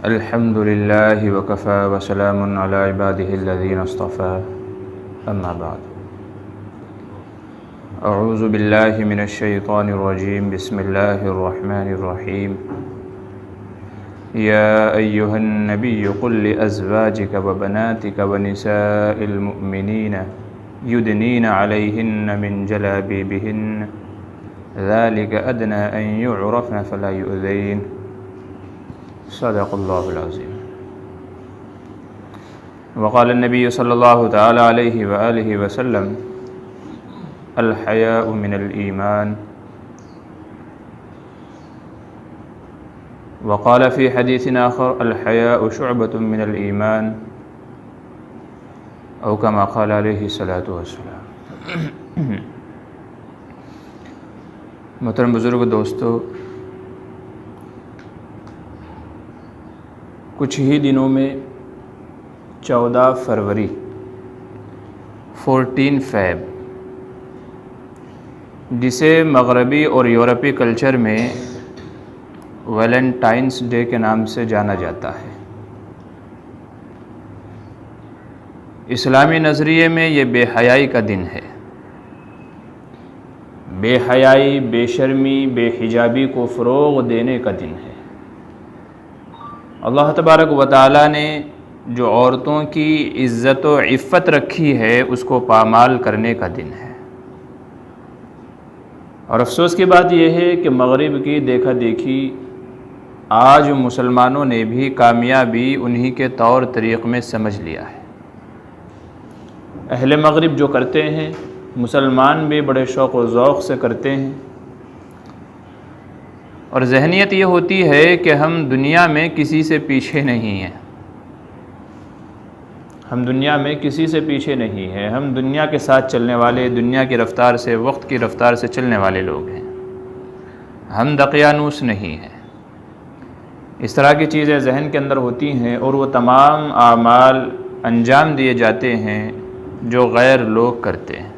الحمد لله وكفى وسلام على عباده الذين اصطفى أما بعد أعوذ بالله من الشيطان الرجيم بسم الله الرحمن الرحيم يا أيها النبي قل لأزواجك وبناتك ونساء المؤمنين يدنين عليهن من جلابيبهن ذلك أدنى أن يعرفن فلا يؤذين صدق اللہ العظیم۔ وقال النبی صلی اللہ تعالی علیہ وآلہ وسلم الحیاء من الایمان، وقال فی حدیث آخر الحیاء شعبۃ من الایمان، او کما قال علیہ الصلاۃ والسلام۔ محترم بزرگ دوستو، کچھ ہی دنوں میں 14 فروری 14 فیب، جسے مغربی اور یورپی کلچر میں ویلنٹائنس ڈے کے نام سے جانا جاتا ہے۔ اسلامی نظریے میں یہ بے حیائی کا دن ہے۔ بے حیائی، بے شرمی، بے حجابی کو فروغ دینے کا دن ہے۔ اللہ تبارک و تعالیٰ نے جو عورتوں کی عزت و عفت رکھی ہے اس کو پامال کرنے کا دن ہے۔ اور افسوس کی بات یہ ہے کہ مغرب کی دیکھا دیکھی آج مسلمانوں نے بھی کامیابی انہی کے طور طریق میں سمجھ لیا ہے۔ اہل مغرب جو کرتے ہیں مسلمان بھی بڑے شوق و ذوق سے کرتے ہیں، اور ذہنیت یہ ہوتی ہے کہ ہم دنیا میں کسی سے پیچھے نہیں ہیں، ہم دنیا میں کسی سے پیچھے نہیں ہیں، ہم دنیا کے ساتھ چلنے والے، دنیا کی رفتار سے، وقت کی رفتار سے چلنے والے لوگ ہیں، ہم دقیانوس نہیں ہیں۔ اس طرح کی چیزیں ذہن کے اندر ہوتی ہیں اور وہ تمام اعمال انجام دیے جاتے ہیں جو غیر لوگ کرتے ہیں،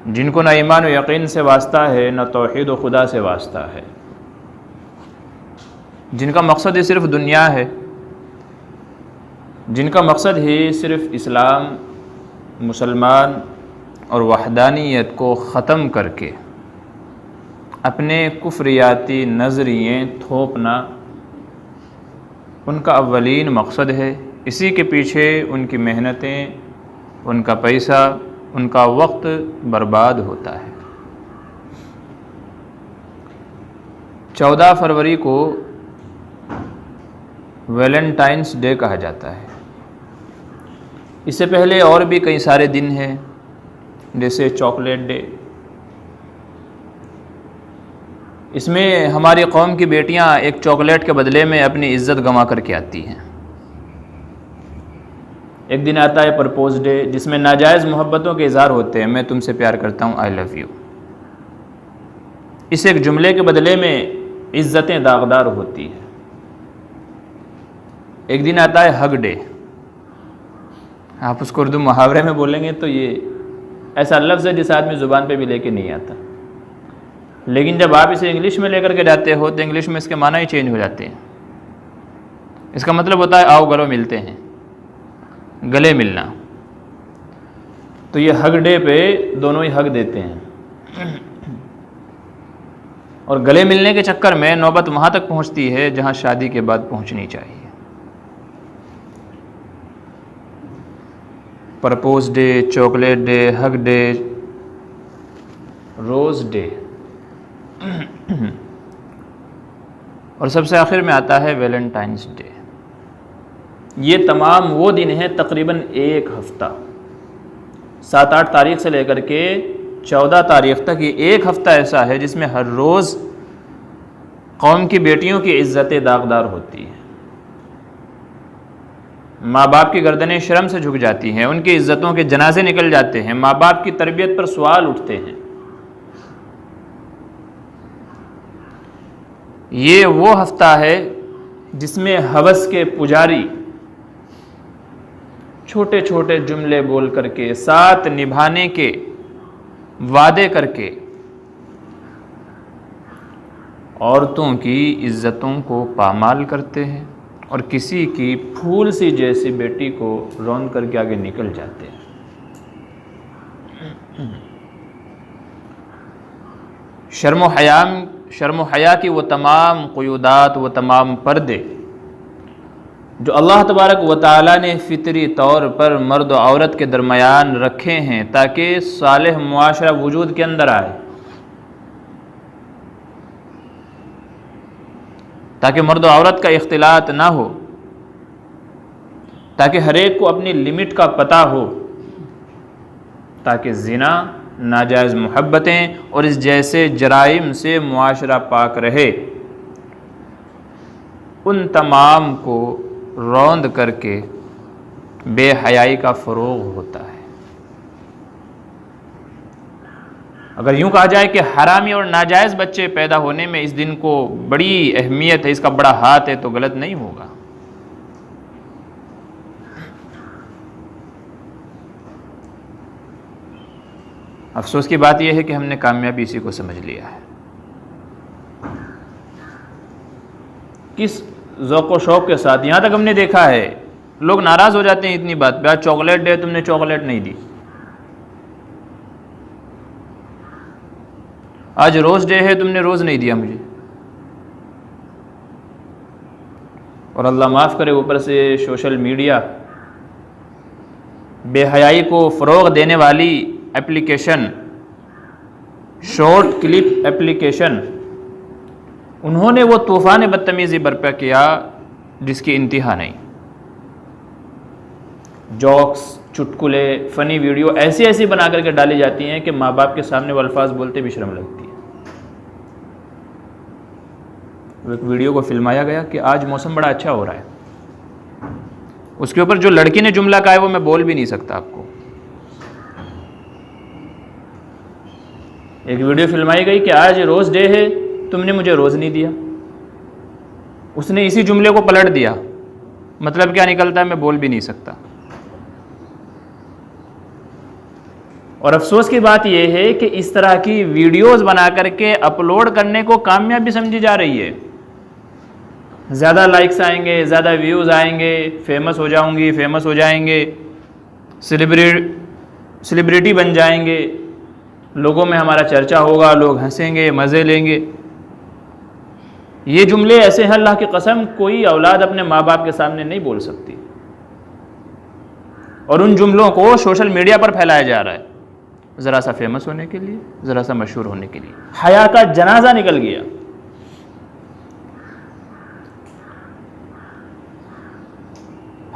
جن کو نہ ایمان و یقین سے واسطہ ہے، نہ توحید و خدا سے واسطہ ہے، جن کا مقصد ہی صرف دنیا ہے، جن کا مقصد ہی صرف اسلام، مسلمان اور وحدانیت کو ختم کر کے اپنے کفریاتی نظریے تھوپنا ان کا اولین مقصد ہے۔ اسی کے پیچھے ان کی محنتیں، ان کا پیسہ، ان کا وقت برباد ہوتا ہے۔ 14 فروری کو ویلنٹائنس ڈے کہا جاتا ہے۔ اس سے پہلے اور بھی کئی سارے دن ہیں، جیسے چاکلیٹ ڈے۔ اس میں ہماری قوم کی بیٹیاں ایک چاکلیٹ کے بدلے میں اپنی عزت گنوا کر کے آتی ہیں۔ ایک دن آتا ہے پرپوز ڈے، جس میں ناجائز محبتوں کے اظہار ہوتے ہیں، میں تم سے پیار کرتا ہوں، آئی لو یو۔ اس ایک جملے کے بدلے میں عزتیں داغدار ہوتی ہیں۔ ایک دن آتا ہے ہگ ڈے۔ آپ اس کو اردو محاورے میں بولیں گے تو یہ ایسا لفظ ہے جس آدمی زبان پہ بھی لے کے نہیں آتا، لیکن جب آپ اسے انگلش میں لے کر کے جاتے ہو تو انگلش میں اس کے معنی ہی چینج ہو جاتے ہیں۔ اس کا مطلب ہوتا ہے آؤ گلو ملتے ہیں، گلے ملنا۔ تو یہ ہگ ڈے پہ دونوں ہی ہگ دیتے ہیں، اور گلے ملنے کے چکر میں نوبت وہاں تک پہنچتی ہے جہاں شادی کے بعد پہنچنی چاہیے۔ پرپوز ڈے، چاکلیٹ ڈے، ہگ ڈے، روز ڈے، اور سب سے آخر میں آتا ہے ویلنٹائنس ڈے۔ یہ تمام وہ دن ہیں، تقریباً ایک ہفتہ، 7-8 تاریخ سے لے کر کے 14 تاریخ تک، یہ ایک ہفتہ ایسا ہے جس میں ہر روز قوم کی بیٹیوں کی عزتیں داغدار ہوتی ہیں۔ ماں باپ کی گردنیں شرم سے جھک جاتی ہیں، ان کی عزتوں کے جنازے نکل جاتے ہیں، ماں باپ کی تربیت پر سوال اٹھتے ہیں۔ یہ وہ ہفتہ ہے جس میں ہوس کے پجاری چھوٹے چھوٹے جملے بول کر کے، ساتھ نبھانے کے وعدے کر کے عورتوں کی عزتوں کو پامال کرتے ہیں اور کسی کی پھول سی جیسی بیٹی کو روند کر کے آگے نکل جاتے ہیں۔ شرم و حیا کی وہ تمام قیودات، وہ تمام پردے جو اللہ تبارک و تعالیٰ نے فطری طور پر مرد و عورت کے درمیان رکھے ہیں تاکہ صالح معاشرہ وجود کے اندر آئے، تاکہ مرد و عورت کا اختلاط نہ ہو، تاکہ ہر ایک کو اپنی لمٹ کا پتہ ہو، تاکہ زنا، ناجائز محبتیں اور اس جیسے جرائم سے معاشرہ پاک رہے، ان تمام کو روند کر کے بے حیائی کا فروغ ہوتا ہے۔ اگر یوں کہا جائے کہ حرامی اور ناجائز بچے پیدا ہونے میں اس دن کو بڑی اہمیت ہے، اس کا بڑا ہاتھ ہے، تو غلط نہیں ہوگا۔ افسوس کی بات یہ ہے کہ ہم نے کامیابی اسی کو سمجھ لیا ہے۔ کس ذوق و شوق کے ساتھ، یہاں تک ہم نے دیکھا ہے لوگ ناراض ہو جاتے ہیں اتنی بات پہ، آج چاکلیٹ ڈے، تم نے چاکلیٹ نہیں دی، آج روز ڈے ہے، تم نے روز نہیں دیا مجھے، اور اللہ معاف کرے اوپر سے سوشل میڈیا، بے حیائی کو فروغ دینے والی ایپلیکیشن، شارٹ کلپ ایپلیکیشن، انہوں نے وہ طوفان بدتمیزی برپا کیا جس کی انتہا نہیں۔ جوکس، چٹکلے، فنی ویڈیو ایسی بنا کر کے ڈالی جاتی ہیں کہ ماں باپ کے سامنے وہ الفاظ بولتے بھی شرم لگتی ہے۔ ایک ویڈیو کو فلمایا گیا کہ آج موسم بڑا اچھا ہو رہا ہے، اس کے اوپر جو لڑکی نے جملہ کہا ہے وہ میں بول بھی نہیں سکتا آپ کو۔ ایک ویڈیو فلمائی گئی کہ آج روز ڈے ہے، تم نے مجھے روز نہیں دیا، اس نے اسی جملے کو پلٹ دیا، مطلب کیا نکلتا ہے میں بول بھی نہیں سکتا۔ اور افسوس کی بات یہ ہے کہ اس طرح کی ویڈیوز بنا کر کے اپلوڈ کرنے کو کامیابی سمجھی جا رہی ہے۔ زیادہ لائکس آئیں گے، زیادہ ویوز آئیں گے، فیمس ہو جاؤں گی، فیمس ہو جائیں گے، سیلیبریٹی بن جائیں گے، لوگوں میں ہمارا چرچا ہوگا، لوگ ہنسیں گے، مزے لیں گے۔ یہ جملے ایسے ہیں اللہ کی قسم کوئی اولاد اپنے ماں باپ کے سامنے نہیں بول سکتی، اور ان جملوں کو سوشل میڈیا پر پھیلایا جا رہا ہے ذرا سا فیمس ہونے کے لیے، ذرا سا مشہور ہونے کے لیے۔ حیا کا جنازہ نکل گیا۔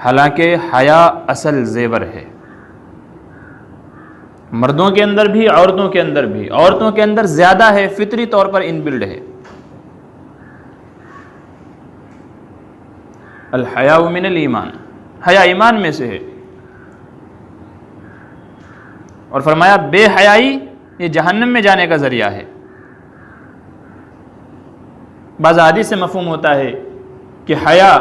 حالانکہ حیا اصل زیور ہے، مردوں کے اندر بھی، عورتوں کے اندر بھی، عورتوں کے اندر زیادہ ہے، فطری طور پر ان بلڈ ہے۔ الحیاء من الایمان، حیا ایمان میں سے ہے، اور فرمایا بے حیائی یہ جہنم میں جانے کا ذریعہ ہے۔ بعض حدیث سے مفہوم ہوتا ہے کہ حیا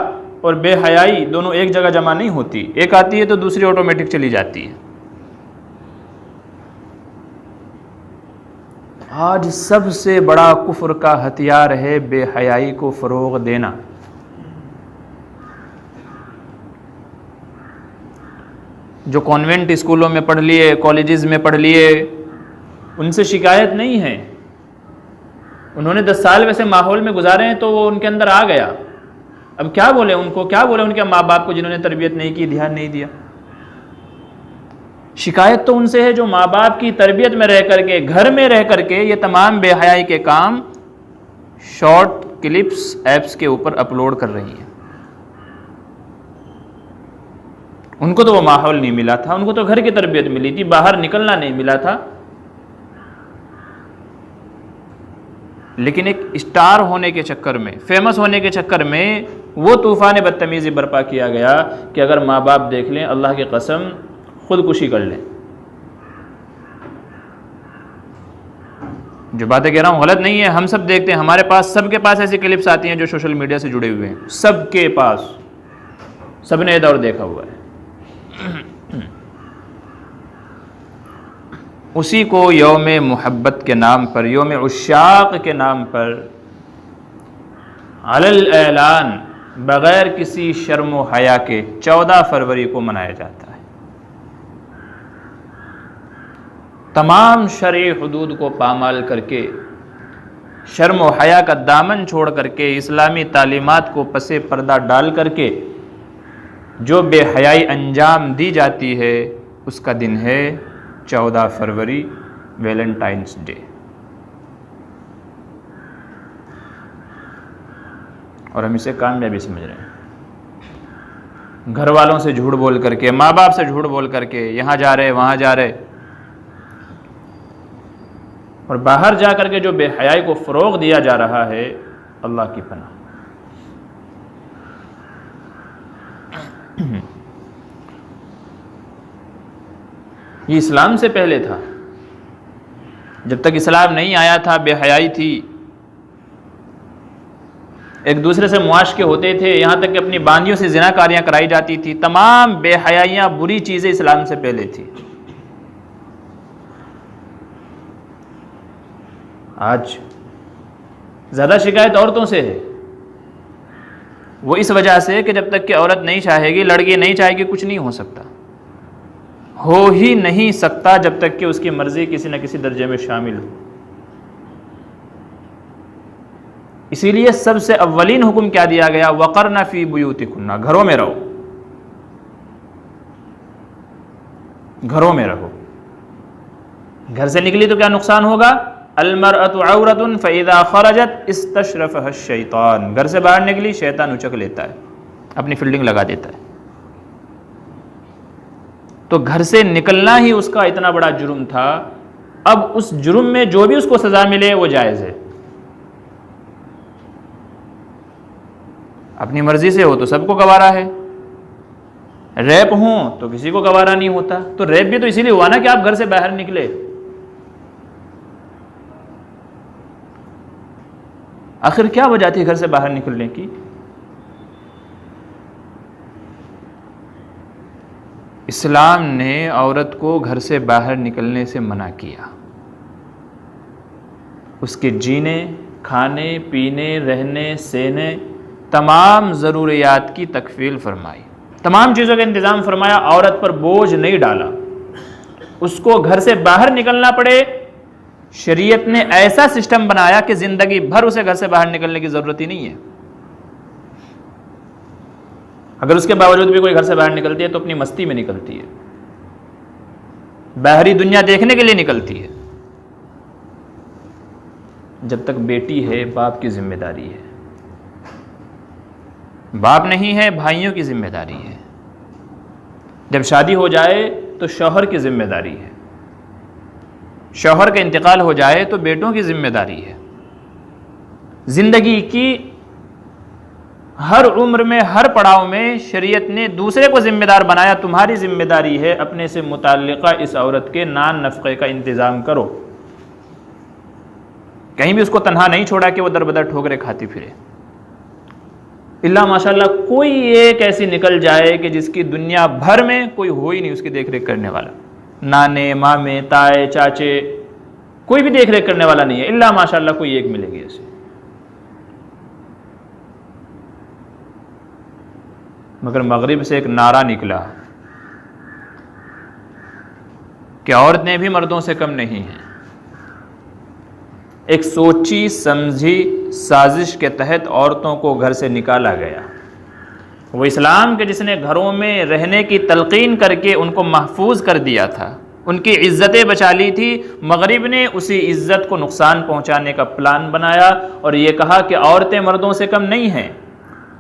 اور بے حیائی دونوں ایک جگہ جمع نہیں ہوتی، ایک آتی ہے تو دوسری آٹومیٹک چلی جاتی ہے۔ آج سب سے بڑا کفر کا ہتھیار ہے بے حیائی کو فروغ دینا۔ جو کانوینٹ اسکولوں میں پڑھ لیے، کالجز میں پڑھ لیے، ان سے شکایت نہیں ہے، انہوں نے 10 سال ویسے ماحول میں گزارے ہیں تو وہ ان کے اندر آ گیا۔ اب کیا بولے ان کو، کیا بولے ان کے ماں باپ کو جنہوں نے تربیت نہیں کی، دھیان نہیں دیا۔ شکایت تو ان سے ہے جو ماں باپ کی تربیت میں رہ کر کے، گھر میں رہ کر کے یہ تمام بے حیائی کے کام شارٹ کلپس ایپس کے اوپر اپلوڈ کر رہی ہیں۔ ان کو تو وہ ماحول نہیں ملا تھا، ان کو تو گھر کی تربیت ملی تھی، باہر نکلنا نہیں ملا تھا۔ لیکن ایک اسٹار ہونے کے چکر میں، فیمس ہونے کے چکر میں وہ طوفان بدتمیزی برپا کیا گیا کہ اگر ماں باپ دیکھ لیں، اللہ کی قسم خودکشی کر لیں۔ جو باتیں کہہ رہا ہوں غلط نہیں ہے، ہم سب دیکھتے ہیں، ہمارے پاس سب کے پاس ایسی کلپس آتی ہیں جو سوشل میڈیا سے جڑے ہوئے ہیں، سب کے پاس، سب نے یہ دور دیکھا ہوا ہے۔ اسی کو یوم محبت کے نام پر، یوم عشاق کے نام پر علی الاعلان، بغیر کسی شرم و حیا کے 14 فروری کو منایا جاتا ہے۔ تمام شرعی حدود کو پامال کر کے، شرم و حیا کا دامن چھوڑ کر کے، اسلامی تعلیمات کو پس پردہ ڈال کر کے جو بے حیائی انجام دی جاتی ہے، اس کا دن ہے 14 فروری، ویلنٹائنس ڈے۔ اور ہم اسے کامیابی سمجھ رہے ہیں۔ گھر والوں سے جھوٹ بول کر کے، ماں باپ سے جھوٹ بول کر کے، یہاں جا رہے وہاں جا رہے، اور باہر جا کر کے جو بے حیائی کو فروغ دیا جا رہا ہے، اللہ کی پناہ۔ یہ اسلام سے پہلے تھا، جب تک اسلام نہیں آیا تھا بے حیائی تھی، ایک دوسرے سے معاشقے ہوتے تھے، یہاں تک کہ اپنی باندیوں سے زنا کاریاں کرائی جاتی تھی۔ تمام بے حیائیاں، بری چیزیں اسلام سے پہلے تھی۔ آج زیادہ شکایت عورتوں سے ہے، وہ اس وجہ سے کہ جب تک کہ عورت نہیں چاہے گی، لڑکی نہیں چاہے گی، کچھ نہیں ہو سکتا، ہو ہی نہیں سکتا جب تک کہ اس کی مرضی کسی نہ کسی درجے میں شامل ہو۔ اسی لیے سب سے اولین حکم کیا دیا گیا؟ وقرن فی بیوتکن، گھروں میں رہو، گھروں میں رہو۔ گھر سے نکلی تو کیا نقصان ہوگا؟ المرأۃ عورۃ فاذا خرجت استشرفها الشیطان، گھر سے باہر نکلی شیطان اچک لیتا ہے، اپنی فیلڈنگ لگا دیتا ہے۔ تو گھر سے نکلنا ہی اس کا اتنا بڑا جرم تھا، اب اس جرم میں جو بھی اس کو سزا ملے وہ جائز ہے۔ اپنی مرضی سے ہو تو سب کو گوارا ہے، ریپ ہوں تو کسی کو گوارا نہیں ہوتا۔ تو ریپ بھی تو اسی لیے ہوا نا کہ آپ گھر سے باہر نکلے۔ آخر کیا وجہ تھی گھر سے باہر نکلنے کی؟ اسلام نے عورت کو گھر سے باہر نکلنے سے منع کیا، اس کے جینے، کھانے، پینے، رہنے، سہنے، تمام ضروریات کی تکفیل فرمائی، تمام چیزوں کا انتظام فرمایا، عورت پر بوجھ نہیں ڈالا۔ اس کو گھر سے باہر نکلنا پڑے، شریعت نے ایسا سسٹم بنایا کہ زندگی بھر اسے گھر سے باہر نکلنے کی ضرورت ہی نہیں ہے۔ اگر اس کے باوجود بھی کوئی گھر سے باہر نکلتی ہے تو اپنی مستی میں نکلتی ہے، باہری دنیا دیکھنے کے لیے نکلتی ہے۔ جب تک بیٹی ہے باپ کی ذمہ داری ہے، باپ نہیں ہے بھائیوں کی ذمہ داری ہے، جب شادی ہو جائے تو شوہر کی ذمہ داری ہے، شوہر کا انتقال ہو جائے تو بیٹوں کی ذمہ داری ہے۔ زندگی کی ہر عمر میں، ہر پڑاؤ میں شریعت نے دوسرے کو ذمہ دار بنایا، تمہاری ذمہ داری ہے اپنے سے متعلقہ اس عورت کے نان نفقے کا انتظام کرو۔ کہیں بھی اس کو تنہا نہیں چھوڑا کہ وہ در بدر ٹھوکریں کھاتی پھرے۔ اللہ ماشاءاللہ کوئی ایک ایسی نکل جائے کہ جس کی دنیا بھر میں کوئی ہو ہی نہیں اس کی دیکھ ریکھ کرنے والا، نانے، مامے، تائے، چاچے، کوئی بھی دیکھ ریکھ کرنے والا نہیں ہے، اللہ ماشاءاللہ کوئی ایک ملے گی ایسے۔ مگر مغرب سے ایک نعرہ نکلا کہ عورتیں بھی مردوں سے کم نہیں ہیں۔ ایک سوچی سمجھی سازش کے تحت عورتوں کو گھر سے نکالا گیا۔ وہ اسلام کے جس نے گھروں میں رہنے کی تلقین کر کے ان کو محفوظ کر دیا تھا، ان کی عزتیں بچا لی تھی، مغرب نے اسی عزت کو نقصان پہنچانے کا پلان بنایا اور یہ کہا کہ عورتیں مردوں سے کم نہیں ہیں،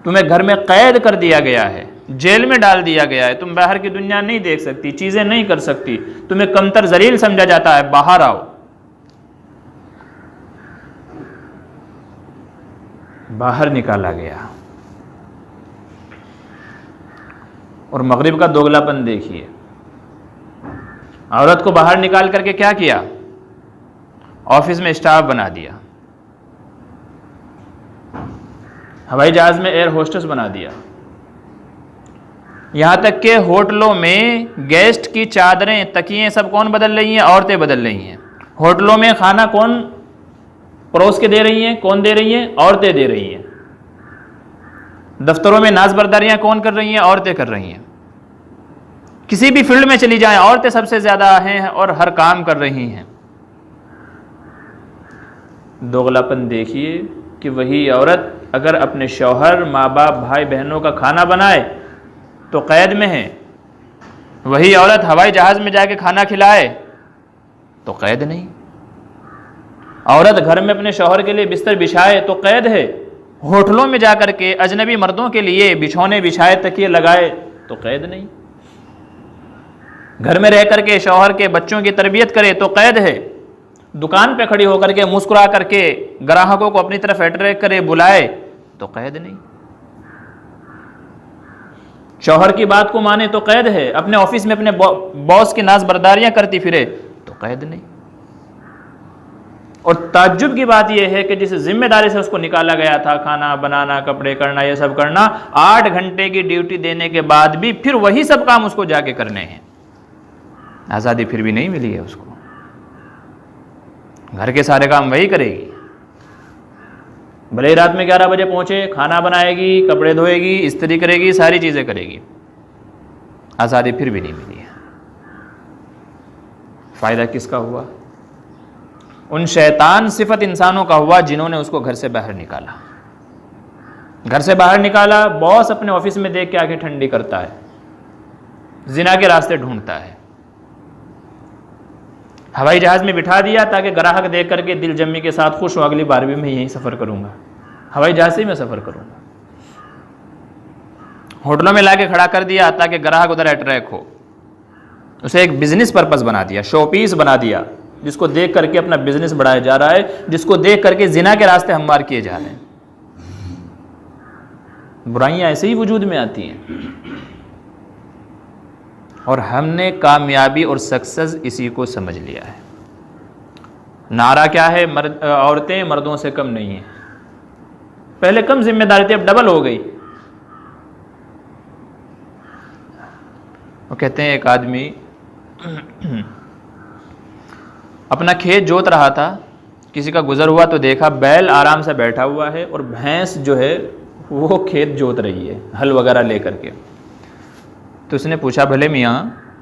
تمہیں گھر میں قید کر دیا گیا ہے، جیل میں ڈال دیا گیا ہے، تم باہر کی دنیا نہیں دیکھ سکتی، چیزیں نہیں کر سکتی، تمہیں کمتر ذلیل سمجھا جاتا ہے، باہر آؤ۔ باہر نکالا گیا۔ اور مغرب کا دوگلا پن دیکھیے، عورت کو باہر نکال کر کے کیا کیا؟ آفس میں اسٹاف بنا دیا، ہوائی جہاز میں ایئر ہوسٹس بنا دیا، یہاں تک کہ ہوٹلوں میں گیسٹ کی چادریں، تکیے سب کون بدل رہی ہیں؟ عورتیں بدل رہی ہیں۔ ہوٹلوں میں کھانا کون پروس کے دے رہی ہیں؟ کون دے رہی ہیں؟ عورتیں دے رہی ہیں۔ دفتروں میں ناز برداریاں کون کر رہی ہیں؟ عورتیں کر رہی ہیں. کسی بھی فیلڈ میں چلی جائیں عورتیں سب سے زیادہ ہیں اور ہر کام کر رہی ہیں. دوغلاپن دیکھیے کہ وہی عورت اگر اپنے شوہر، ماں باپ، بھائی بہنوں کا کھانا بنائے تو قید میں ہے، وہی عورت ہوائی جہاز میں جا کے کھانا کھلائے تو قید نہیں. عورت گھر میں اپنے شوہر کے لیے بستر بچھائے تو قید ہے، ہوٹلوں میں جا کر کے اجنبی مردوں کے لیے بچھونے بچھائے، تکیے لگائے تو قید نہیں. گھر میں رہ کر کے شوہر کے بچوں کی تربیت کرے تو قید ہے. دکان پہ کھڑی ہو کر کے مسکرا کر کے گراہکوں کو اپنی طرف اٹریکٹ کرے، بلائے تو قید نہیں. شوہر کی بات کو مانے تو قید ہے، اپنے آفس میں اپنے باس کی ناز برداریاں کرتی پھرے تو قید نہیں. اور تعجب کی بات یہ ہے کہ جس ذمہ داری سے اس کو نکالا گیا تھا، کھانا بنانا، کپڑے کرنا، یہ سب کرنا، 8 گھنٹے کی ڈیوٹی دینے کے بعد بھی پھر وہی سب کام اس کو جا کے کرنے ہیں. آزادی پھر بھی نہیں ملی ہے اس کو. گھر کے سارے کام وہی کرے گی، بھلے ہی رات میں 11 بجے پہنچے، کھانا بنائے گی، کپڑے دھوئے گی، استری کرے گی، ساری چیزیں کرے گی. آزادی پھر بھی نہیں ملی ہے. فائدہ کس کا ہوا؟ ان شیطان صفت انسانوں کا ہوا جنہوں نے اس کو گھر سے باہر نکالا. گھر سے باہر نکالا، باس اپنے آفس میں دیکھ کے آ کے ٹھنڈی کرتا ہے، زنا کے راستے ڈھونڈتا ہے. ہوائی جہاز میں بٹھا دیا تاکہ گراہک دیکھ کر کے دل جمی کے ساتھ خوش ہو، اگلی بار بھی میں یہیں سفر کروں گا، ہوائی جہاز سے ہی میں سفر کروں گا. ہوٹلوں میں لا کے کھڑا کر دیا تاکہ گراہک ادھر اٹریکٹ ہو. اسے ایک بزنس پرپس بنا دیا، شو پیس بنا دیا، جس کو دیکھ کر کے اپنا بزنس بڑھایا جا رہا ہے، جس کو دیکھ کر کے زنا کے راستے ہموار کیے جا رہے ہیں. برائیاں ایسے ہی وجود میں آتی ہیں، اور ہم نے کامیابی اور سکسیس اسی کو سمجھ لیا ہے. نعرہ کیا ہے؟ عورتیں مردوں سے کم نہیں ہیں. پہلے کم ذمہ داری تھی، اب ڈبل ہو گئی. وہ کہتے ہیں ایک آدمی اپنا کھیت جوت رہا تھا، کسی کا گزر ہوا تو دیکھا بیل آرام سے بیٹھا ہوا ہے اور بھینس جو ہے وہ کھیت جوت رہی ہے ہل وغیرہ لے کر کے. تو اس نے پوچھا بھلے میاں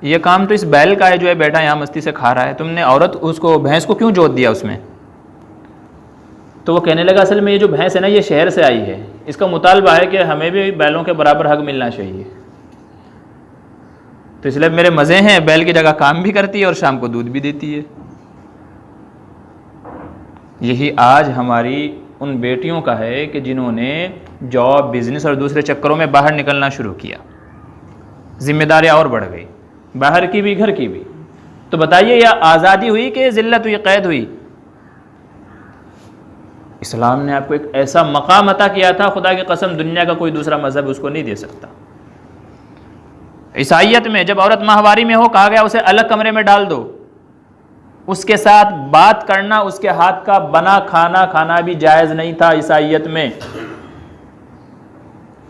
یہ کام تو اس بیل کا ہے جو ہے بیٹھا یہاں مستی سے کھا رہا ہے، تم نے عورت اس کو بھینس کو کیوں جوت دیا اس میں؟ تو وہ کہنے لگا اصل میں یہ جو بھینس ہے نا یہ شہر سے آئی ہے، اس کا مطالبہ ہے کہ ہمیں بھی بیلوں کے برابر حق ملنا چاہیے، تو اس لیے میرے مزے ہیں، بیل کی جگہ کام بھی کرتی ہے اور شام کو دودھ بھی دیتی ہے. یہی آج ہماری ان بیٹیوں کا ہے کہ جنہوں نے جاب، بزنس اور دوسرے چکروں میں باہر نکلنا شروع کیا، ذمہ داریاں اور بڑھ گئی، باہر کی بھی گھر کی بھی. تو بتائیے یہ آزادی ہوئی کہ ذلت ہوئی، قید ہوئی؟ اسلام نے آپ کو ایک ایسا مقام عطا کیا تھا، خدا کی قسم دنیا کا کوئی دوسرا مذہب اس کو نہیں دے سکتا. عیسائیت میں جب عورت ماہواری میں ہو کہا گیا اسے الگ کمرے میں ڈال دو، اس کے ساتھ بات کرنا، اس کے ہاتھ کا بنا کھانا کھانا بھی جائز نہیں تھا. عیسائیت میں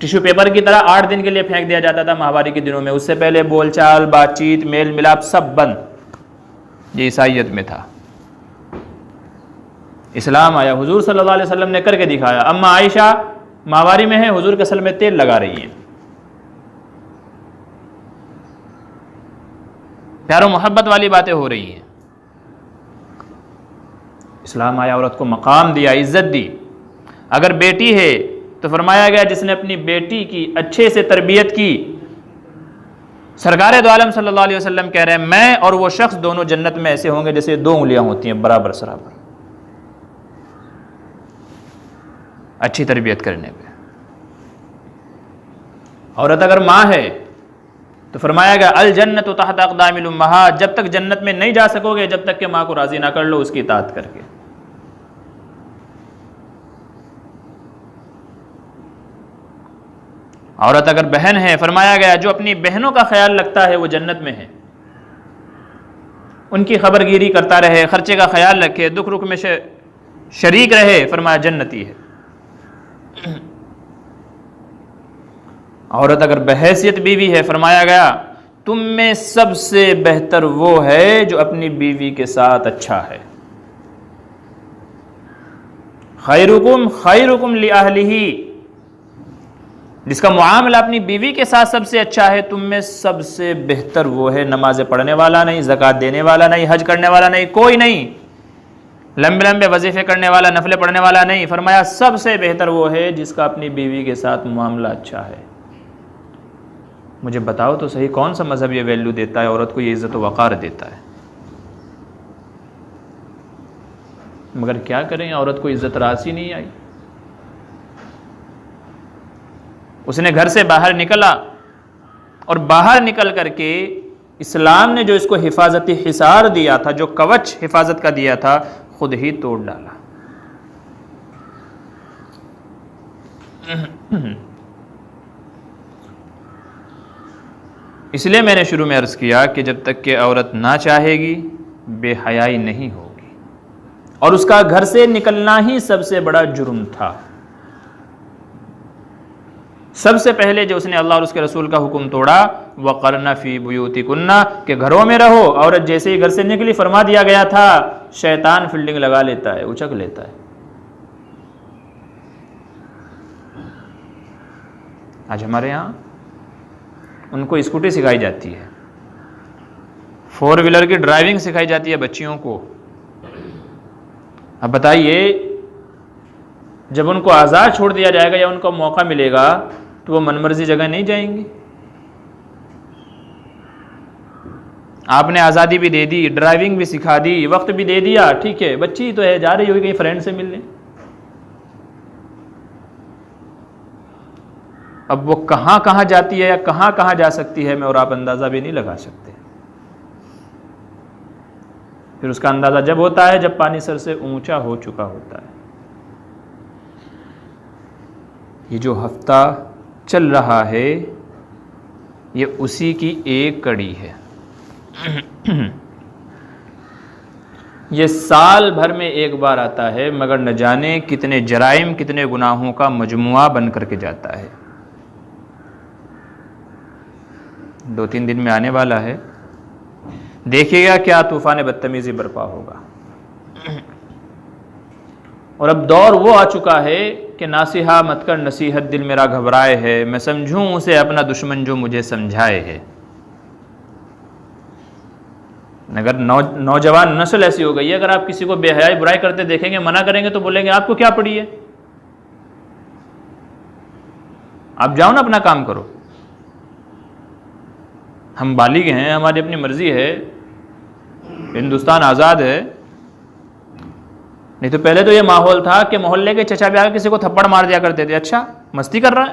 ٹیشو پیپر کی طرح 8 دن کے لیے پھینک دیا جاتا تھا ماہواری کے دنوں میں. اس سے پہلے بول چال، بات چیت، میل ملاپ سب بند. یہ عیسائیت میں تھا. اسلام آیا، حضور صلی اللہ علیہ وسلم نے کر کے دکھایا. اما عائشہ ماہواری میں ہیں، حضور کے سل میں تیل لگا رہی ہیں. پیار و محبت والی باتیں ہو رہی ہیں. اسلام آیا، عورت کو مقام دیا، عزت دی. اگر بیٹی ہے تو فرمایا گیا جس نے اپنی بیٹی کی اچھے سے تربیت کی، سرکار دو عالم صلی اللہ علیہ وسلم کہہ رہے ہیں میں اور وہ شخص دونوں جنت میں ایسے ہوں گے جیسے 2 انگلیاں ہوتی ہیں برابر سرابر، اچھی تربیت کرنے پہ. عورت اگر ماں ہے تو فرمایا گیا الجنت تحت اقدام الامہات، جب تک جنت میں نہیں جا سکو گے جب تک کہ ماں کو راضی نہ کر لو اس کی اطاعت کر کے. عورت اگر بہن ہے فرمایا گیا جو اپنی بہنوں کا خیال رکھتا ہے وہ جنت میں ہے، ان کی خبر گیری کرتا رہے، خرچے کا خیال رکھے، دکھ رکھ میں شریک رہے، فرمایا جنتی ہے. عورت اگر بحیثیت بیوی ہے فرمایا گیا تم میں سب سے بہتر وہ ہے جو اپنی بیوی کے ساتھ اچھا ہے. خیرکم خیرکم لأہلہ، جس کا معاملہ اپنی بیوی کے ساتھ سب سے اچھا ہے، تم میں سب سے بہتر وہ ہے، نمازیں پڑھنے والا نہیں، زکوٰۃ دینے والا نہیں، حج کرنے والا نہیں، کوئی نہیں، لمبے لمبے وظیفے کرنے والا، نفلیں پڑھنے والا نہیں۔ فرمایا سب سے بہتر وہ ہے جس کا اپنی بیوی کے ساتھ معاملہ اچھا ہے۔ مجھے بتاؤ تو صحیح، کون سا مذہب یہ ویلیو دیتا ہے، عورت کو یہ عزت و وقار دیتا ہے؟ مگر کیا کریں، عورت کو عزت راسی نہیں آئی۔ اس نے گھر سے باہر نکلا اور باہر نکل کر کے اسلام نے جو اس کو حفاظتی حصار دیا تھا، جو کوچ حفاظت کا دیا تھا، خود ہی توڑ ڈالا۔ اس لیے میں نے شروع میں عرض کیا کہ جب تک کہ عورت نہ چاہے گی، بے حیائی نہیں ہوگی، اور اس کا گھر سے نکلنا ہی سب سے بڑا جرم تھا۔ سب سے پہلے جو اس نے اللہ اور اس کے رسول کا حکم توڑا، وَقَرْنَ فِي بُيُوتِكُنَّ، کہ گھروں میں رہو۔ عورت جیسے ہی گھر سے نکلی، فرما دیا گیا تھا شیطان فیلڈنگ لگا لیتا ہے، اچک لیتا ہے۔ آج ہمارے یہاں ان کو اسکوٹی سکھائی جاتی ہے، 4 ویلر کی ڈرائیونگ سکھائی جاتی ہے بچیوں کو۔ اب بتائیے، جب ان کو آزاد چھوڑ دیا جائے گا یا ان کو موقع ملے گا تو وہ من مرضی جگہ نہیں جائیں گی۔ آپ نے آزادی بھی دے دی، ڈرائیونگ بھی سکھا دی، وقت بھی دے دیا، ٹھیک ہے، بچی تو ہے، جا رہی ہوگی کہیں فرینڈ سے ملنے۔ اب وہ کہاں کہاں جاتی ہے یا کہاں کہاں جا سکتی ہے، میں اور آپ اندازہ بھی نہیں لگا سکتے۔ پھر اس کا اندازہ جب ہوتا ہے جب پانی سر سے اونچا ہو چکا ہوتا ہے۔ یہ جو ہفتہ چل رہا ہے یہ اسی کی ایک کڑی ہے۔ یہ سال بھر میں ایک بار آتا ہے، مگر نہ جانے کتنے جرائم، کتنے گناہوں کا مجموعہ بن کر کے جاتا ہے۔ 2-3 دن میں آنے والا ہے، دیکھیے گا کیا طوفان بدتمیزی برپا ہوگا۔ اور اب دور وہ آ چکا ہے کہ ناصحہ مت کر نصیحت، دل میرا گھبرائے ہے، میں سمجھوں اسے اپنا دشمن جو مجھے سمجھائے ہے۔ اگر نوجوان نسل ایسی ہو گئی ہے، اگر آپ کسی کو بے حیائی برائی کرتے دیکھیں گے، منع کریں گے تو بولیں گے آپ کو کیا پڑی ہے، آپ جاؤ نا اپنا کام کرو، ہم بالغ ہیں، ہماری اپنی مرضی ہے، ہندوستان آزاد ہے۔ نہیں تو پہلے تو یہ ماحول تھا کہ محلے کے چچا بھی آ کے کسی کو تھپڑ مار دیا کرتے تھے، اچھا مستی کر رہا ہے،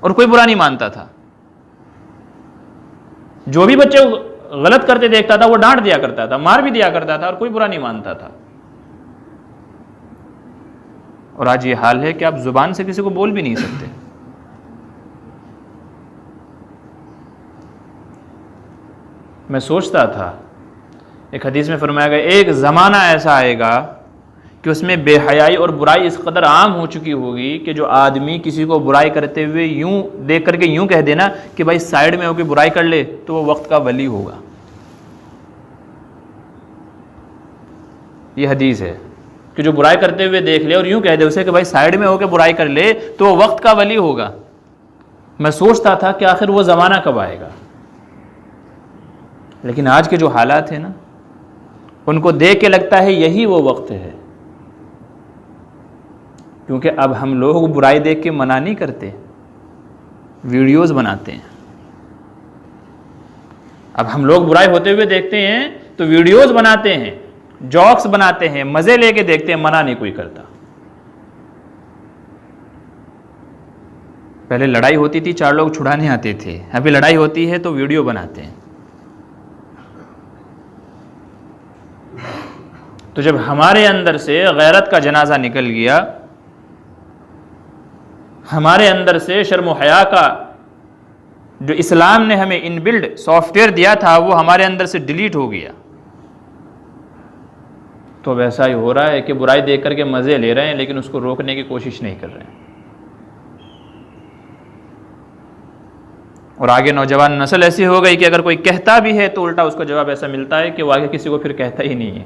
اور کوئی برا نہیں مانتا تھا۔ جو بھی بچے غلط کرتے دیکھتا تھا وہ ڈانٹ دیا کرتا تھا، مار بھی دیا کرتا تھا، اور کوئی برا نہیں مانتا تھا۔ اور آج یہ حال ہے کہ آپ زبان سے کسی کو بول بھی نہیں سکتے۔ میں سوچتا تھا، ایک حدیث میں فرمایا گیا ایک زمانہ ایسا آئے گا کہ اس میں بے حیائی اور برائی اس قدر عام ہو چکی ہوگی کہ جو آدمی کسی کو برائی کرتے ہوئے یوں دیکھ کر کے یوں کہہ دینا کہ بھائی سائیڈ میں ہو کے برائی کر لے، تو وہ وقت کا ولی ہوگا۔ یہ حدیث ہے کہ جو برائی کرتے ہوئے دیکھ لے اور یوں کہہ دے اسے کہ بھائی سائیڈ میں ہو کے برائی کر لے، تو وہ وقت کا ولی ہوگا۔ میں سوچتا تھا کہ آخر وہ زمانہ کب آئے گا، لیکن آج کے جو حالات ہیں نا، ان کو دیکھ کے لگتا ہے یہی وہ وقت ہے۔ کیونکہ اب ہم لوگ برائی دیکھ کے منع نہیں کرتے، ویڈیوز بناتے ہیں۔ اب ہم لوگ برائی ہوتے ہوئے دیکھتے ہیں تو ویڈیوز بناتے ہیں، جوکس بناتے ہیں، مزے لے کے دیکھتے ہیں، منع نہیں کوئی کرتا۔ پہلے لڑائی ہوتی تھی 4 لوگ چھڑانے آتے تھے، ابھی لڑائی ہوتی ہے تو ویڈیو بناتے ہیں۔ تو جب ہمارے اندر سے غیرت کا جنازہ نکل گیا، ہمارے اندر سے شرم و حیا کا جو اسلام نے ہمیں ان بلڈ سافٹ ویئر دیا تھا وہ ہمارے اندر سے ڈیلیٹ ہو گیا، تو ویسا ہی ہو رہا ہے کہ برائی دیکھ کر کے مزے لے رہے ہیں لیکن اس کو روکنے کی کوشش نہیں کر رہے ہیں۔ اور آگے نوجوان نسل ایسی ہو گئی کہ اگر کوئی کہتا بھی ہے تو الٹا اس کو جواب ایسا ملتا ہے کہ وہ آگے کسی کو پھر کہتا ہی نہیں ہے،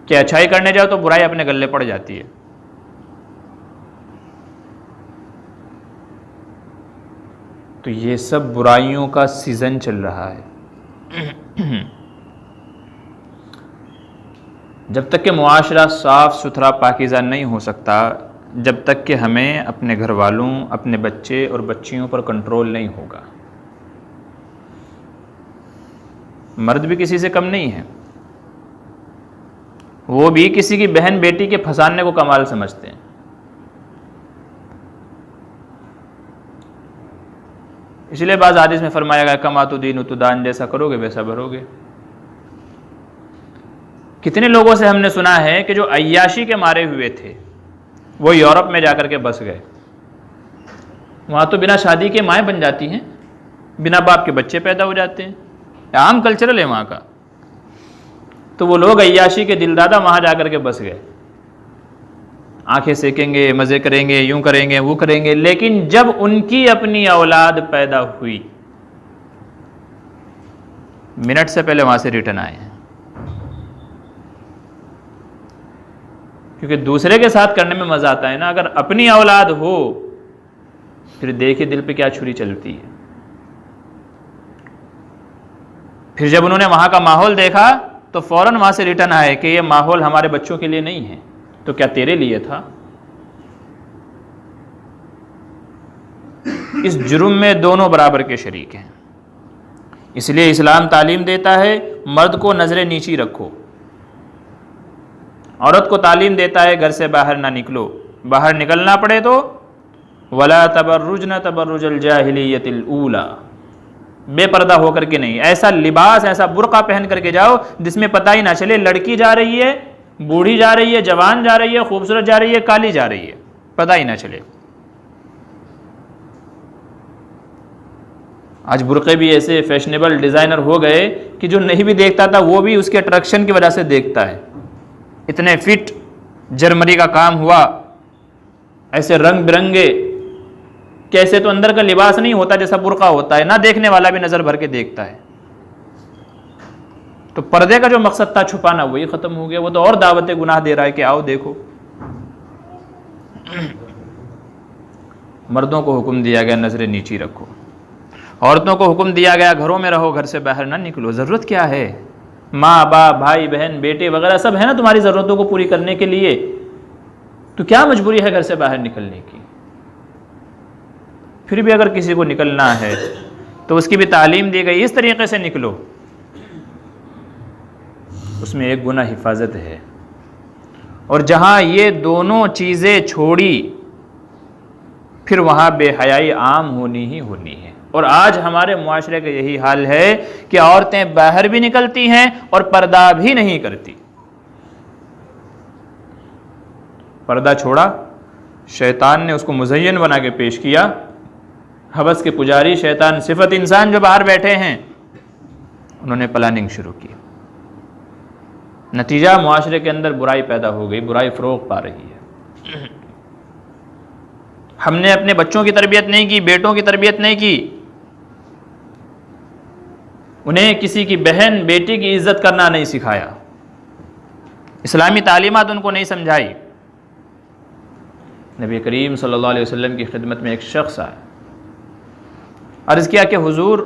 کہ اچھائی کرنے جاؤ تو برائی اپنے گلے پڑ جاتی ہے۔ تو یہ سب برائیوں کا سیزن چل رہا ہے۔ جب تک کہ معاشرہ صاف ستھرا پاکیزہ نہیں ہو سکتا، جب تک کہ ہمیں اپنے گھر والوں، اپنے بچے اور بچیوں پر کنٹرول نہیں ہوگا۔ مرد بھی کسی سے کم نہیں ہے، وہ بھی کسی کی بہن بیٹی کے پھنسانے کو کمال سمجھتے ہیں۔ اس لیے بعض حدیث میں فرمایا گیا کما تدین تدان، جیسا کرو گے ویسا بھرو گے۔ کتنے لوگوں سے ہم نے سنا ہے کہ جو عیاشی کے مارے ہوئے تھے وہ یورپ میں جا کر کے بس گئے، وہاں تو بنا شادی کے مائیں بن جاتی ہیں، بنا باپ کے بچے پیدا ہو جاتے ہیں، عام کلچرل ہے وہاں کا۔ تو وہ لوگ عیاشی کے دل دادا وہاں جا کر کے بس گئے، آنکھیں سیکیں گے، مزے کریں گے، یوں کریں گے، وہ کریں گے، لیکن جب ان کی اپنی اولاد پیدا ہوئی، منٹ سے پہلے وہاں سے ریٹرن آئے ہیں، کیونکہ دوسرے کے ساتھ کرنے میں مزہ آتا ہے نا، اگر اپنی اولاد ہو پھر دیکھیے دل پہ کیا چھری چلتی ہے۔ پھر جب انہوں نے وہاں کا ماحول دیکھا تو فوراً وہاں سے ریٹرن آئے کہ یہ ماحول ہمارے بچوں کے لیے نہیں ہے، تو کیا تیرے لیے تھا؟ اس جرم میں دونوں برابر کے شریک ہیں۔ اس لیے اسلام تعلیم دیتا ہے مرد کو نظر نیچی رکھو، عورت کو تعلیم دیتا ہے گھر سے باہر نہ نکلو، باہر نکلنا پڑے تو ولا تبرجن تبرج الجاہلیت الاولی، بے پردہ ہو کر کے نہیں، ایسا لباس، ایسا برقع پہن کر کے جاؤ جس میں پتہ ہی نہ چلے لڑکی جا رہی ہے، بوڑھی جا رہی ہے، جوان جا رہی ہے، خوبصورت جا رہی ہے، کالی جا رہی ہے، پتہ ہی نہ چلے۔ آج برقعے بھی ایسے فیشنیبل ڈیزائنر ہو گئے کہ جو نہیں بھی دیکھتا تھا وہ بھی اس کے اٹریکشن کی وجہ سے دیکھتا ہے، اتنے فٹ جرمنی کا کام ہوا، ایسے رنگ برنگے، کیسے تو اندر کا لباس نہیں ہوتا جیسا برقع ہوتا ہے، نہ دیکھنے والا بھی نظر بھر کے دیکھتا ہے۔ تو پردے کا جو مقصد تھا چھپانا وہی ختم ہو گیا، وہ تو اور دعوت گناہ دے رہا ہے کہ آؤ دیکھو۔ مردوں کو حکم دیا گیا نظر نیچی رکھو، عورتوں کو حکم دیا گیا گھروں میں رہو، گھر سے باہر نہ نکلو۔ ضرورت کیا ہے؟ ماں باپ بھائی بہن بیٹے وغیرہ سب ہے نا تمہاری ضرورتوں کو پوری کرنے کے لیے، تو کیا مجبوری ہے گھر سے باہر نکلنے کی؟ پھر بھی اگر کسی کو نکلنا ہے تو اس کی بھی تعلیم دی گئی اس طریقے سے نکلو، اس میں ایک گنا حفاظت ہے۔ اور جہاں یہ دونوں چیزیں چھوڑی پھر وہاں بے حیائی عام ہونی ہی ہونی ہے۔ اور آج ہمارے معاشرے کا یہی حال ہے کہ عورتیں باہر بھی نکلتی ہیں اور پردہ بھی نہیں کرتی۔ پردہ چھوڑا، شیطان نے اس کو مزین بنا کے پیش کیا، حوث کے پجاری شیطان صفت انسان جو باہر بیٹھے ہیں انہوں نے پلاننگ شروع کی، نتیجہ معاشرے کے اندر برائی پیدا ہو گئی، برائی فروغ پا رہی ہے۔ ہم نے اپنے بچوں کی تربیت نہیں کی، بیٹوں کی تربیت نہیں کی، انہیں کسی کی بہن بیٹی کی عزت کرنا نہیں سکھایا، اسلامی تعلیمات ان کو نہیں سمجھائی۔ نبی کریم صلی اللہ علیہ وسلم کی خدمت میں ایک شخص آیا، عرض کیا کہ حضور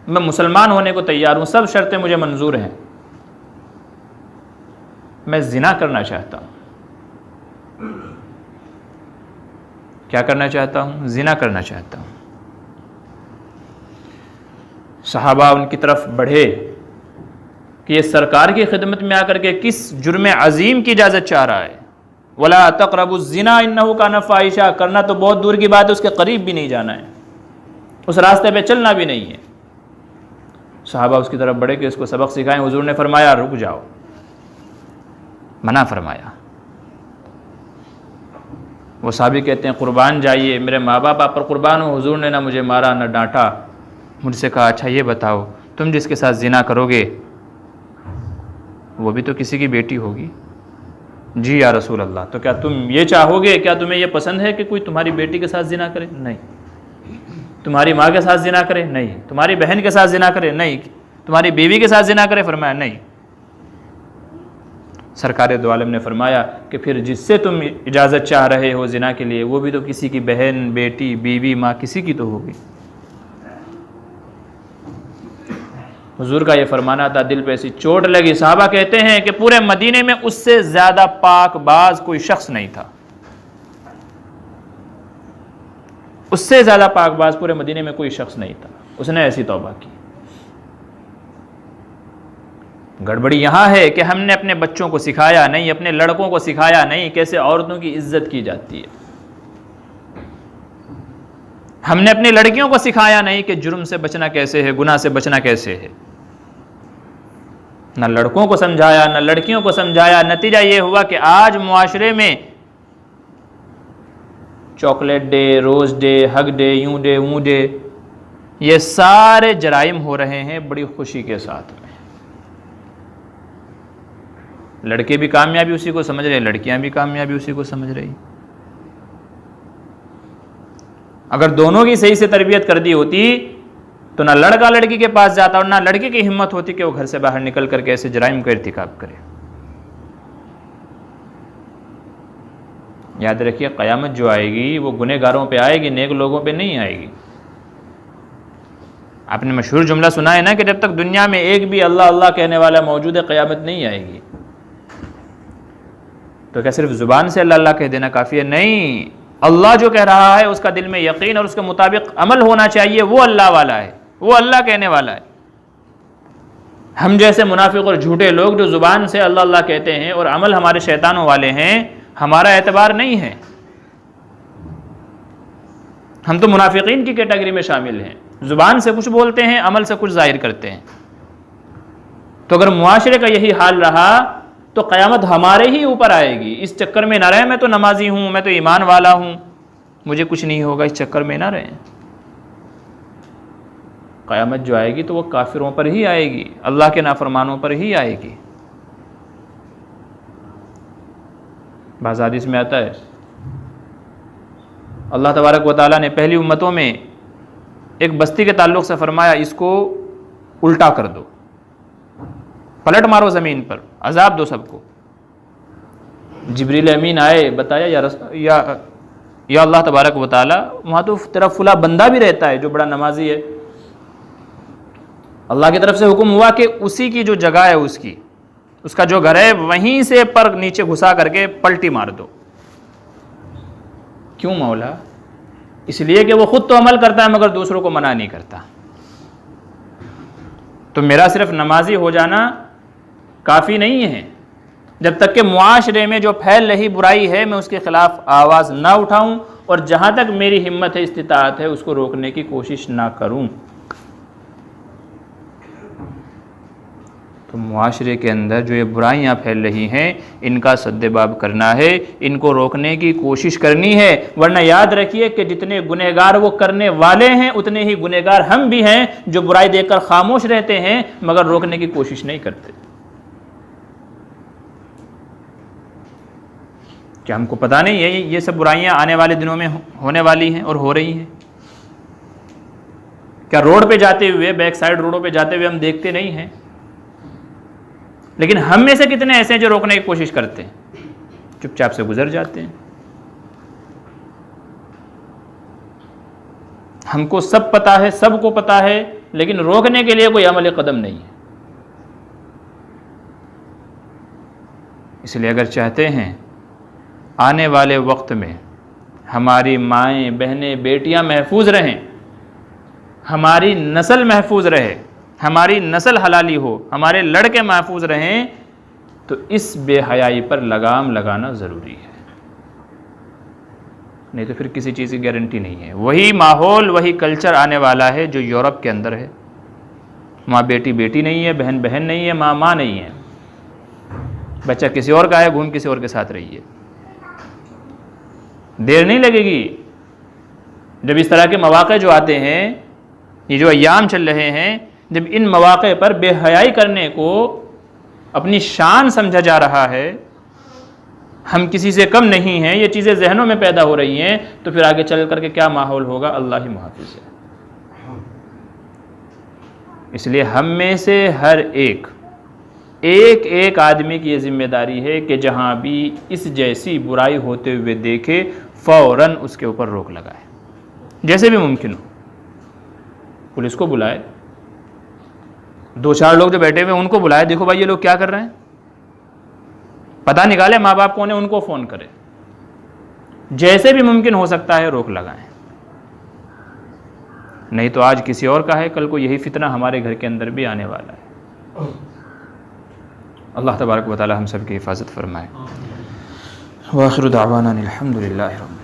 میں مسلمان ہونے کو تیار ہوں، سب شرطیں مجھے منظور ہیں، میں زنا کرنا چاہتا ہوں۔ کیا کرنا چاہتا ہوں؟ زنا کرنا چاہتا ہوں۔ صحابہ ان کی طرف بڑھے کہ یہ سرکار کی خدمت میں آ کر کے کس جرم عظیم کی اجازت چاہ رہا ہے؟ وَلَا تَقْرَبُوا الزِّنَا إِنَّهُ كَانَ فَاحِشًا، کرنا تو بہت دور کی بات ہے، اس کے قریب بھی نہیں جانا ہے، اس راستے پہ چلنا بھی نہیں ہے۔ صحابہ اس کی طرف بڑھے کہ اس کو سبق سکھائیں، حضور نے فرمایا رک جاؤ، منع فرمایا۔ وہ صحابی کہتے ہیں قربان جائیے، میرے ماں باپ آپ پر قربان ہو، حضور نے نہ مجھے مارا نہ ڈانٹا، مجھ سے کہا اچھا یہ بتاؤ تم جس کے ساتھ زنا کرو گے وہ بھی تو کسی کی بیٹی ہوگی؟ جی یا رسول اللہ، تو کیا تم یہ چاہو گے، کیا تمہیں یہ پسند ہے کہ کوئی تمہاری بیٹی کے ساتھ زنا کرے؟ نہیں۔ تمہاری ماں کے ساتھ زنا کرے؟ نہیں۔ تمہاری بہن کے ساتھ زنا کرے؟ نہیں۔ تمہاری بیوی کے ساتھ زنا کرے؟ فرمایا نہیں۔ سرکار دو عالم نے فرمایا کہ پھر جس سے تم اجازت چاہ رہے ہو زنا کے لیے وہ بھی تو کسی کی بہن بیٹی بیوی ماں کسی کی تو ہوگی۔ حضور کا یہ فرمانا تھا، دل پہ ایسی چوٹ لگی. صحابہ کہتے ہیں کہ پورے مدینے میں اس سے زیادہ پاک باز کوئی شخص نہیں تھا. اس سے زیادہ پاک باز پورے مدینے میں کوئی شخص نہیں تھا. اس نے ایسی توبہ کی. گڑبڑی یہاں ہے کہ ہم نے اپنے بچوں کو سکھایا نہیں، اپنے لڑکوں کو سکھایا نہیں کیسے عورتوں کی عزت کی جاتی ہے. ہم نے اپنی لڑکیوں کو سکھایا نہیں کہ جرم سے بچنا کیسے ہے، گناہ سے بچنا کیسے ہے. نہ لڑکوں کو سمجھایا نہ لڑکیوں کو سمجھایا. نتیجہ یہ ہوا کہ آج معاشرے میں چاکلیٹ ڈے، روز ڈے، ہگ ڈے، یوں ڈے ووں ڈے، یہ سارے جرائم ہو رہے ہیں بڑی خوشی کے ساتھ میں. لڑکے بھی کامیابی اسی کو سمجھ رہے، لڑکیاں بھی کامیابی اسی کو سمجھ رہی. اگر دونوں کی صحیح سے تربیت کر دی ہوتی تو نہ لڑکا لڑکی کے پاس جاتا اور نہ لڑکی کی ہمت ہوتی کہ وہ گھر سے باہر نکل کر کے ایسے جرائم کا ارتکاب کرے. یاد رکھیے قیامت جو آئے گی وہ گنہگاروں پہ آئے گی، نیک لوگوں پہ نہیں آئے گی. آپ نے مشہور جملہ سنا ہے نا کہ جب تک دنیا میں ایک بھی اللہ اللہ کہنے والا موجود ہے قیامت نہیں آئے گی. تو کیا صرف زبان سے اللہ اللہ کہہ دینا کافی ہے؟ نہیں. اللہ جو کہہ رہا ہے اس کا دل میں یقین اور اس کے مطابق عمل ہونا چاہیے. وہ اللہ والا ہے، وہ اللہ کہنے والا ہے. ہم جیسے منافق اور جھوٹے لوگ جو زبان سے اللہ اللہ کہتے ہیں اور عمل ہمارے شیطانوں والے ہیں، ہمارا اعتبار نہیں ہے. ہم تو منافقین کی کیٹیگری میں شامل ہیں. زبان سے کچھ بولتے ہیں، عمل سے کچھ ظاہر کرتے ہیں. تو اگر معاشرے کا یہی حال رہا تو قیامت ہمارے ہی اوپر آئے گی. اس چکر میں نہ رہے میں تو نمازی ہوں، میں تو ایمان والا ہوں، مجھے کچھ نہیں ہوگا، اس چکر میں نہ رہیں. قیامت جو آئے گی تو وہ کافروں پر ہی آئے گی، اللہ کے نافرمانوں پر ہی آئے گی. بعض حدیث میں آتا ہے اللہ تبارک و تعالیٰ نے پہلی امتوں میں ایک بستی کے تعلق سے فرمایا اس کو الٹا کر دو، پلٹ مارو زمین پر، عذاب دو سب کو. جبریل امین آئے، بتایا یا اللہ تبارک و تعالیٰ وہاں تو تیرا فلاں بندہ بھی رہتا ہے جو بڑا نمازی ہے. اللہ کی طرف سے حکم ہوا کہ اسی کی جو جگہ ہے اس کا جو گھر ہے وہیں سے پر نیچے گھسا کر کے پلٹی مار دو. کیوں مولا؟ اس لیے کہ وہ خود تو عمل کرتا ہے مگر دوسروں کو منع نہیں کرتا. تو میرا صرف نمازی ہو جانا کافی نہیں ہے. جب تک کہ معاشرے میں جو پھیل رہی برائی ہے میں اس کے خلاف آواز نہ اٹھاؤں اور جہاں تک میری ہمت ہے، استطاعت ہے، اس کو روکنے کی کوشش نہ کروں. تو معاشرے کے اندر جو یہ برائیاں پھیل رہی ہیں ان کا سد باب کرنا ہے، ان کو روکنے کی کوشش کرنی ہے. ورنہ یاد رکھیے کہ جتنے گنہگار وہ کرنے والے ہیں اتنے ہی گنہگار ہم بھی ہیں جو برائی دیکھ کر خاموش رہتے ہیں مگر روکنے کی کوشش نہیں کرتے. کیا ہم کو پتہ نہیں ہے یہ سب برائیاں آنے والے دنوں میں ہونے والی ہیں اور ہو رہی ہیں؟ کیا روڈ پہ جاتے ہوئے، بیک سائڈ روڈوں پہ جاتے ہوئے ہم دیکھتے نہیں ہیں؟ لیکن ہم میں سے کتنے ایسے ہیں جو روکنے کی کوشش کرتے ہیں، چپ چاپ سے گزر جاتے ہیں. ہم کو سب پتہ ہے، سب کو پتہ ہے، لیکن روکنے کے لیے کوئی عملی قدم نہیں ہے. اس لیے اگر چاہتے ہیں آنے والے وقت میں ہماری مائیں، بہنیں، بیٹیاں محفوظ رہیں، ہماری نسل محفوظ رہے، ہماری نسل حلالی ہو، ہمارے لڑکے محفوظ رہیں، تو اس بے حیائی پر لگام لگانا ضروری ہے. نہیں تو پھر کسی چیز کی گارنٹی نہیں ہے. وہی ماحول، وہی کلچر آنے والا ہے جو یورپ کے اندر ہے. ماں بیٹی بیٹی نہیں ہے، بہن بہن نہیں ہے، ماں ماں نہیں ہے. بچہ کسی اور کا ہے، گھوم کسی اور کے ساتھ رہی ہے. دیر نہیں لگے گی جب اس طرح کے مواقع جو آتے ہیں، یہ جو ایام چل رہے ہیں، جب ان مواقع پر بے حیائی کرنے کو اپنی شان سمجھا جا رہا ہے، ہم کسی سے کم نہیں ہیں، یہ چیزیں ذہنوں میں پیدا ہو رہی ہیں، تو پھر آگے چل کر کے کیا ماحول ہوگا اللہ ہی محافظ ہے. اس لیے ہم میں سے ہر ایک آدمی کی یہ ذمہ داری ہے کہ جہاں بھی اس جیسی برائی ہوتے ہوئے دیکھے فوراً اس کے اوپر روک لگائے، جیسے بھی ممکن ہو. پولیس کو بلائے، دو چار لوگ جو بیٹھے ہوئے ان کو بلائے، دیکھو بھائی یہ لوگ کیا کر رہے ہیں، پتہ نکالے ماں باپ کون ہے، ان کو فون کرے، جیسے بھی ممکن ہو سکتا ہے روک لگائیں، نہیں تو آج کسی اور کا ہے، کل کو یہی فتنہ ہمارے گھر کے اندر بھی آنے والا ہے۔ اللہ تبارک و تعالی ہم سب کی حفاظت فرمائے۔ وآخر دعوانا الحمد للہ رب